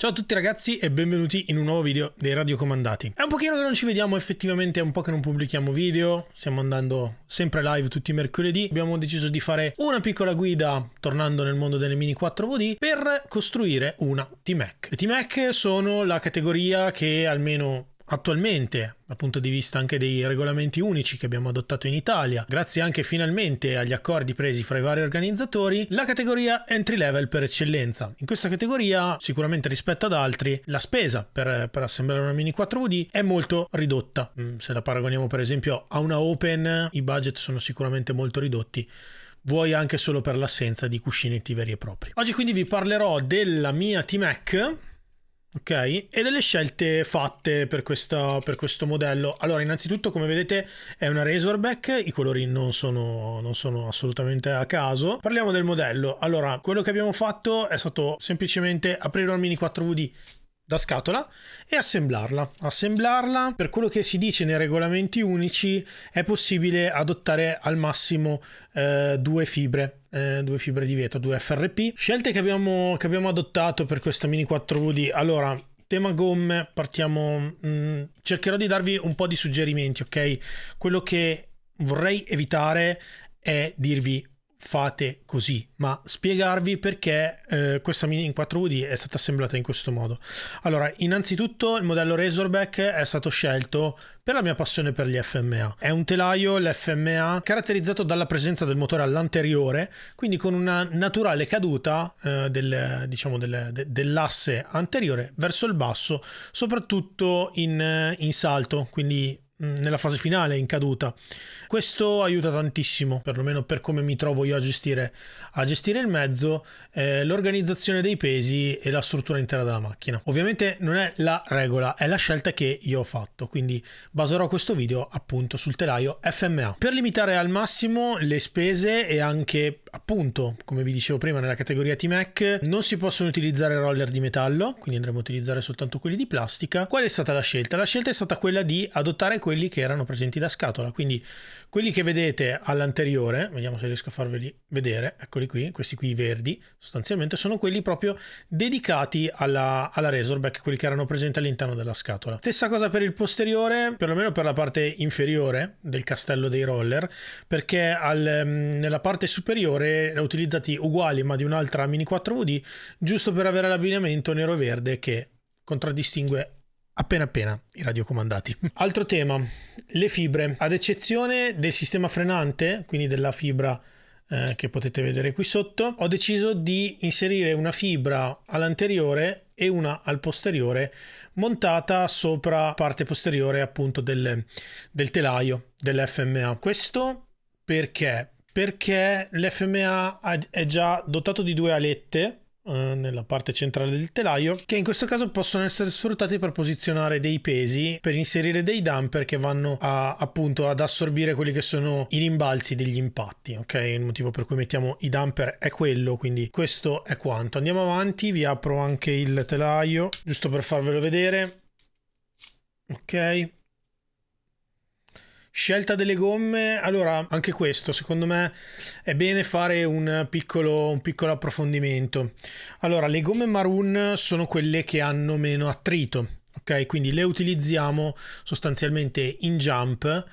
Ciao a tutti ragazzi e benvenuti in un nuovo video dei Radiocomandati. È un pochino che non ci vediamo, effettivamente è un po' che non pubblichiamo video, stiamo andando sempre live tutti i mercoledì. Abbiamo deciso di fare una piccola guida, tornando nel mondo delle Mini 4VD, per costruire una T-Mac. Le T-Mac sono la categoria che almeno attualmente, dal punto di vista anche dei regolamenti unici che abbiamo adottato in Italia, grazie anche finalmente agli accordi presi fra i vari organizzatori, la categoria entry level per eccellenza. In questa categoria, sicuramente rispetto ad altri, la spesa per assemblare una Mini 4VD è molto ridotta. Se la paragoniamo per esempio a una Open, i budget sono sicuramente molto ridotti, vuoi anche solo per l'assenza di cuscinetti veri e propri. Oggi quindi vi parlerò della mia T-Mac, ok, e delle scelte fatte per questo modello. Allora, innanzitutto, come vedete, è una Razorback, i colori non sono assolutamente a caso. Parliamo del modello. Allora, quello che abbiamo fatto è stato semplicemente aprire una Mini 4VD da scatola e assemblarla. Per quello che si dice nei regolamenti unici è possibile adottare al massimo due fibre di vetro, 2 FRP. Scelte che abbiamo adottato per questa Mini 4VD. Allora, tema gomme, partiamo, cercherò di darvi un po' di suggerimenti, ok? Quello che vorrei evitare è dirvi fate così, ma spiegarvi perché questa Mini 4VD è stata assemblata in questo modo. Allora, innanzitutto il modello Razorback è stato scelto per la mia passione per gli FMA. È un telaio, l'FMA, caratterizzato dalla presenza del motore all'anteriore, quindi con una naturale caduta dell'asse anteriore verso il basso, soprattutto in salto, quindi nella fase finale in caduta. Questo aiuta tantissimo, perlomeno per come mi trovo io a gestire il mezzo, l'organizzazione dei pesi e la struttura intera della macchina. Ovviamente non è la regola, è la scelta che io ho fatto, quindi baserò questo video appunto sul telaio FMA. Per limitare al massimo le spese e anche appunto, come vi dicevo prima, nella categoria T-Mac non si possono utilizzare roller di metallo, quindi andremo a utilizzare soltanto quelli di plastica. Qual è stata la scelta? La scelta è stata quella di adottare quelli che erano presenti da scatola, quindi quelli che vedete all'anteriore, vediamo se riesco a farveli vedere, eccoli qui, questi qui verdi, sostanzialmente sono quelli proprio dedicati alla Razorback, quelli che erano presenti all'interno della scatola. Stessa cosa per il posteriore, perlomeno per la parte inferiore del castello dei roller, perché nella parte superiore erano utilizzati uguali ma di un'altra Mini 4VD, giusto per avere l'abbigliamento nero e verde che contraddistingue appena i radiocomandati. Altro tema, le fibre. Ad eccezione del sistema frenante, quindi della fibra che potete vedere qui sotto, ho deciso di inserire una fibra all'anteriore e una al posteriore, montata sopra la parte posteriore appunto del telaio dell'FMA. Questo perché l'FMA è già dotato di 2 alette nella parte centrale del telaio, che in questo caso possono essere sfruttati per posizionare dei pesi, per inserire dei damper che vanno appunto ad assorbire quelli che sono i rimbalzi degli impatti, ok? Il motivo per cui mettiamo i damper è quello, quindi questo è quanto. Andiamo avanti, vi apro anche il telaio giusto per farvelo vedere, ok? Scelta delle gomme. Allora, anche questo secondo me è bene fare un piccolo approfondimento. Allora, le gomme maroon sono quelle che hanno meno attrito, ok? Quindi le utilizziamo sostanzialmente in jump,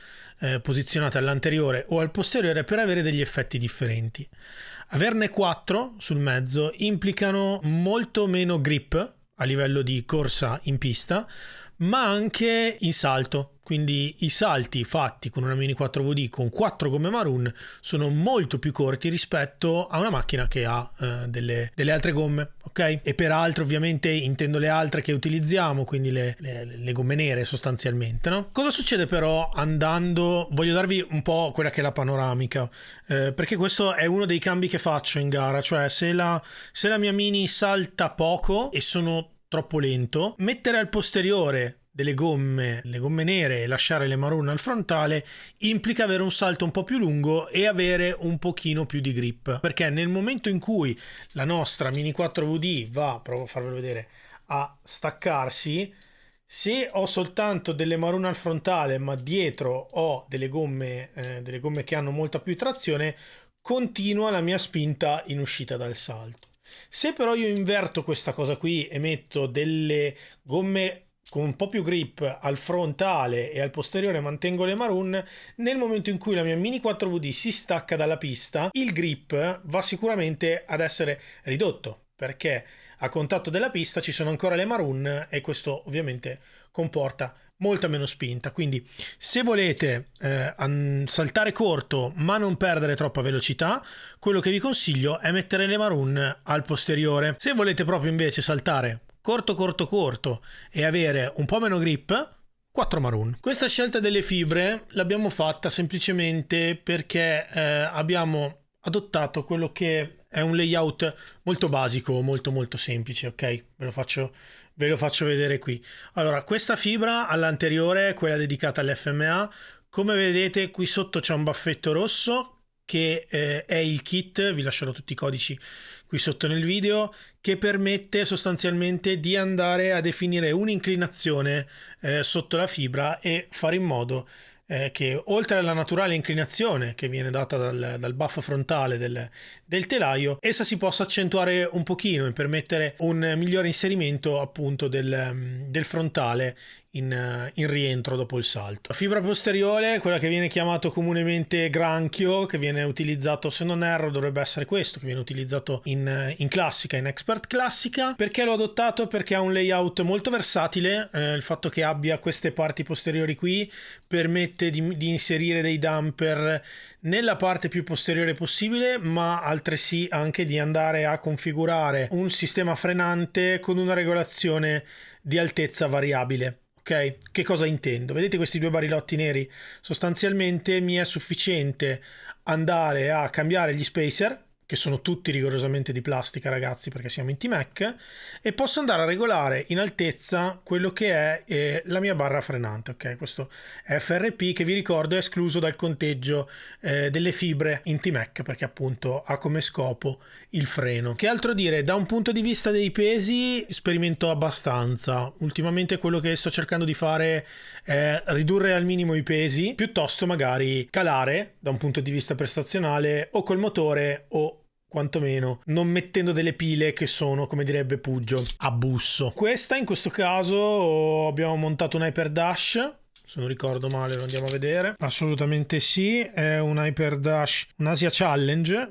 posizionate all'anteriore o al posteriore, per avere degli effetti differenti. Averne 4 sul mezzo implicano molto meno grip a livello di corsa in pista, ma anche in salto. Quindi i salti fatti con una Mini 4VD con 4 gomme maroon sono molto più corti rispetto a una macchina che ha delle altre gomme, ok? E peraltro ovviamente intendo le altre che utilizziamo, quindi le gomme nere sostanzialmente, no? Cosa succede però andando? Voglio darvi un po' quella che è la panoramica, perché questo è uno dei cambi che faccio in gara, cioè se la mia Mini salta poco e sono troppo lento, mettere al posteriore le gomme nere e lasciare le maroon al frontale implica avere un salto un po' più lungo e avere un pochino più di grip, perché nel momento in cui la nostra Mini 4VD provo a farvelo vedere, a staccarsi, se ho soltanto delle maroon al frontale ma dietro ho delle gomme che hanno molta più trazione, continua la mia spinta in uscita dal salto. Se però io inverto questa cosa qui e metto delle gomme con un po' più grip al frontale e al posteriore mantengo le maroon, nel momento in cui la mia Mini 4VD si stacca dalla pista, il grip va sicuramente ad essere ridotto, perché a contatto della pista ci sono ancora le maroon e questo ovviamente comporta molta meno spinta. Quindi se volete saltare corto ma non perdere troppa velocità, quello che vi consiglio è mettere le maroon al posteriore. Se volete proprio invece saltare corto e avere un po' meno grip, 4 maroon. Questa scelta delle fibre l'abbiamo fatta semplicemente perché abbiamo adottato quello che è un layout molto basico, molto semplice, ok? Ve lo faccio vedere qui. Allora, questa fibra all'anteriore, quella dedicata all'FMA, come vedete qui sotto c'è un baffetto rosso che è il kit, vi lascerò tutti i codici qui sotto nel video, che permette sostanzialmente di andare a definire un'inclinazione sotto la fibra e fare in modo che oltre alla naturale inclinazione che viene data dal buff frontale del telaio, essa si possa accentuare un pochino e permettere un migliore inserimento appunto del frontale in rientro dopo il salto. La fibra posteriore, quella che viene chiamato comunemente granchio, che viene utilizzato, se non erro dovrebbe essere questo, che viene utilizzato in classica, in expert classica. Perché l'ho adottato? Perché ha un layout molto versatile, il fatto che abbia queste parti posteriori qui permette di inserire dei damper nella parte più posteriore possibile, ma altresì anche di andare a configurare un sistema frenante con una regolazione di altezza variabile. Ok, che cosa intendo? Vedete questi due barilotti neri? Sostanzialmente mi è sufficiente andare a cambiare gli spacer, che sono tutti rigorosamente di plastica, ragazzi, perché siamo in T-Mac, e posso andare a regolare in altezza quello che è la mia barra frenante. Ok, questo è FRP, che vi ricordo è escluso dal conteggio delle fibre in T-Mac, perché appunto ha come scopo il freno. Che altro dire? Da un punto di vista dei pesi sperimento abbastanza. Ultimamente quello che sto cercando di fare è ridurre al minimo i pesi, piuttosto magari calare da un punto di vista prestazionale o col motore o quantomeno non mettendo delle pile che sono, come direbbe Puggio, a busso. Questa in questo caso abbiamo montato un Hyper Dash, se non ricordo male lo andiamo a vedere. Assolutamente sì, è un Hyper Dash, un Asia Challenge,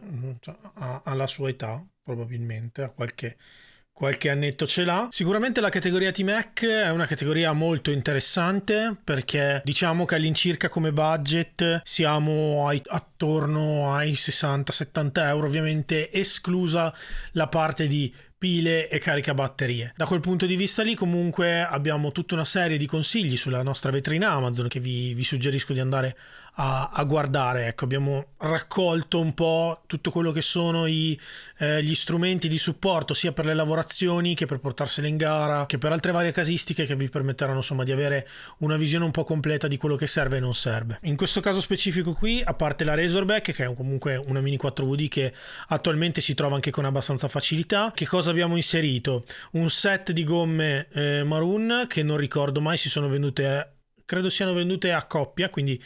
alla sua età probabilmente, a qualche annetto ce l'ha. Sicuramente la categoria T-Mac è una categoria molto interessante, perché diciamo che all'incirca come budget siamo attorno ai 60-70 euro, ovviamente esclusa la parte di pile e caricabatterie. Da quel punto di vista lì comunque abbiamo tutta una serie di consigli sulla nostra vetrina Amazon che vi suggerisco di andare a guardare. Ecco, abbiamo raccolto un po' tutto quello che sono gli strumenti di supporto sia per le lavorazioni che per portarsele in gara, che per altre varie casistiche che vi permetteranno insomma di avere una visione un po' completa di quello che serve e non serve. In questo caso specifico qui, a parte la Razorback, che è comunque una Mini 4VD che attualmente si trova anche con abbastanza facilità, che cosa abbiamo inserito? Un set di gomme maroon che non ricordo mai, si sono vendute, credo siano vendute a coppia, quindi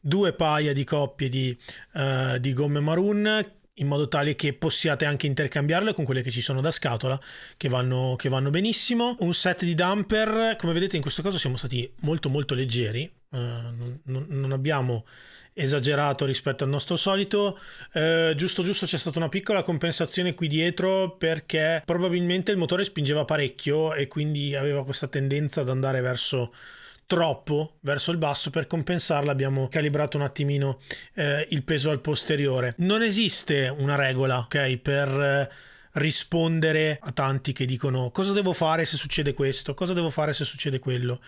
2 paia di coppie di gomme maroon, in modo tale che possiate anche intercambiarle con quelle che ci sono da scatola, che vanno benissimo. Un set di damper, come vedete in questo caso siamo stati molto leggeri, non abbiamo esagerato rispetto al nostro solito. Giusto c'è stata una piccola compensazione qui dietro, perché probabilmente il motore spingeva parecchio e quindi aveva questa tendenza ad andare troppo verso il basso. Per compensarla abbiamo calibrato un attimino il peso al posteriore. Non esiste una regola, ok, per rispondere a tanti che dicono cosa devo fare se succede questo, cosa devo fare se succede quello.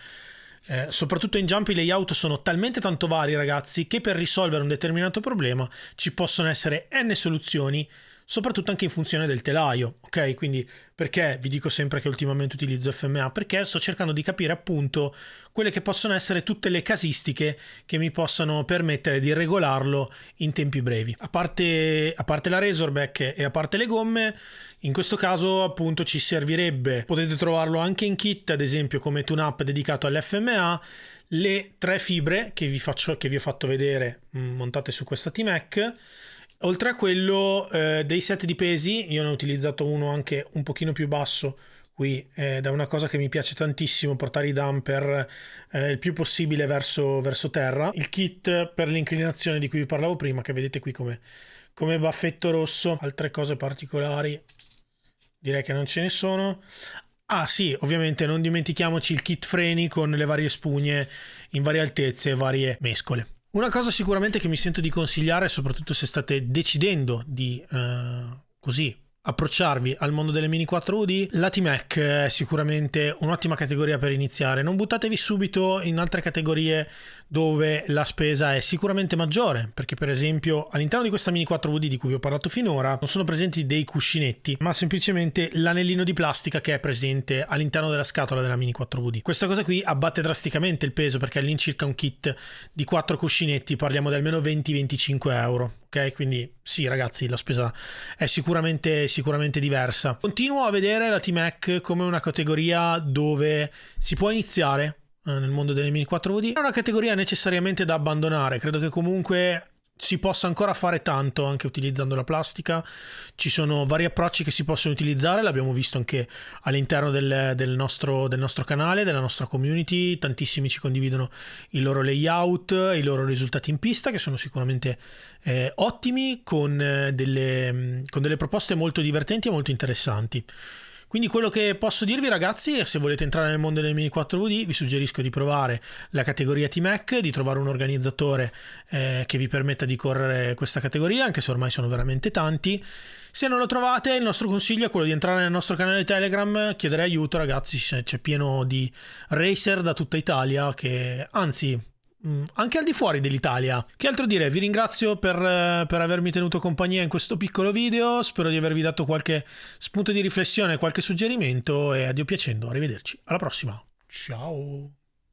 Soprattutto in jump i layout sono talmente tanto vari, ragazzi, che per risolvere un determinato problema ci possono essere n soluzioni, soprattutto anche in funzione del telaio, ok? Quindi perché vi dico sempre che ultimamente utilizzo FMA? Perché sto cercando di capire appunto quelle che possono essere tutte le casistiche che mi possano permettere di regolarlo in tempi brevi. A parte la Razorback e a parte le gomme, in questo caso appunto ci servirebbe, potete trovarlo anche in kit, ad esempio come tune-up dedicato all'FMA, le 3 fibre che vi ho fatto vedere montate su questa T-Mac, Oltre a quello dei set di pesi, io ne ho utilizzato uno anche un pochino più basso qui, ed è una cosa che mi piace tantissimo, portare i dumper il più possibile verso terra. Il kit per l'inclinazione di cui vi parlavo prima, che vedete qui come baffetto rosso. Altre cose particolari direi che non ce ne sono. Ah sì, ovviamente non dimentichiamoci il kit freni con le varie spugne in varie altezze e varie mescole. Una cosa sicuramente che mi sento di consigliare, soprattutto se state decidendo di così approcciarvi al mondo delle Mini 4UD, la T-Mac è sicuramente un'ottima categoria per iniziare. Non buttatevi subito in altre categorie dove la spesa è sicuramente maggiore, perché per esempio all'interno di questa Mini 4VD di cui vi ho parlato finora non sono presenti dei cuscinetti, ma semplicemente l'anellino di plastica che è presente all'interno della scatola della Mini 4VD. Questa cosa qui abbatte drasticamente il peso, perché all'incirca un kit di 4 cuscinetti parliamo di almeno 20-25 euro. Ok, quindi sì ragazzi, la spesa è sicuramente diversa. Continuo a vedere la T-Mac come una categoria dove si può iniziare nel mondo delle Mini 4VD. È una categoria necessariamente da abbandonare, credo che comunque si possa ancora fare tanto anche utilizzando la plastica. Ci sono vari approcci che si possono utilizzare, l'abbiamo visto anche all'interno del nostro canale, della nostra community. Tantissimi ci condividono il loro layout, i loro risultati in pista, che sono sicuramente ottimi, con delle proposte molto divertenti e molto interessanti. Quindi quello che posso dirvi ragazzi è, se volete entrare nel mondo delle Mini 4VD, vi suggerisco di provare la categoria T-Mac, di trovare un organizzatore che vi permetta di correre questa categoria, anche se ormai sono veramente tanti. Se non lo trovate, il nostro consiglio è quello di entrare nel nostro canale Telegram, chiedere aiuto ragazzi, c'è pieno di racer da tutta Italia, che anzi anche al di fuori dell'Italia. Che altro dire? Vi ringrazio per avermi tenuto compagnia in questo piccolo video, spero di avervi dato qualche spunto di riflessione, qualche suggerimento, e a Dio piacendo, arrivederci alla prossima, ciao.